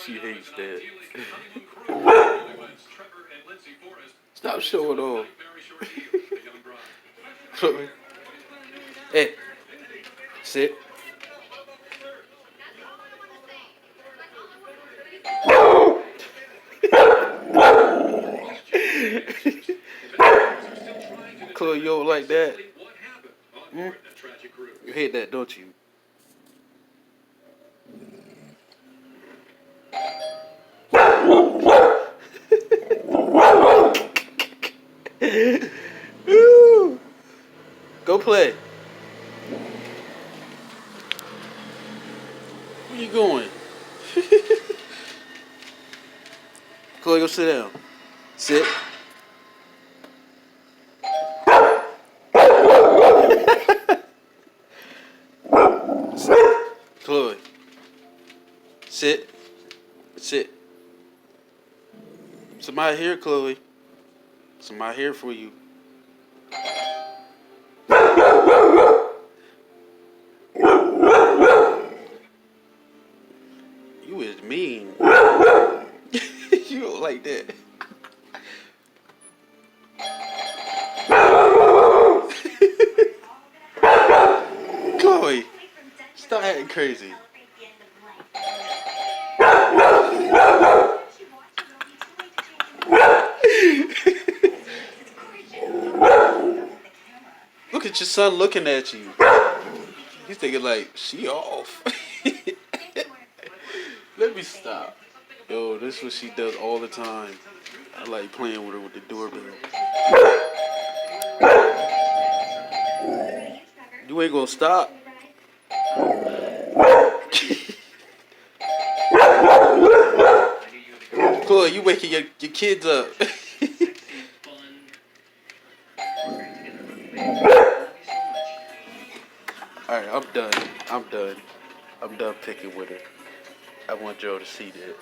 She hates that. Stop showing off. Hey, sit. Chloe, you don't like that? Hmm? You hate that, don't you? Woo! Go play. Where you going? Chloe, go sit down. Sit. Chloe, sit. Sit. Somebody here, Chloe. Somebody here for you. You is mean. You don't like that. Chloe, stop acting crazy. Look at your son looking at you. He's thinking like, she off. Let me stop. Yo, this is what she does all the time. I like playing with her with the doorbell. You ain't gonna stop. Chloe, you waking your kids up. Alright, I'm done. I'm done. I'm done picking with her. I want Joe to see that.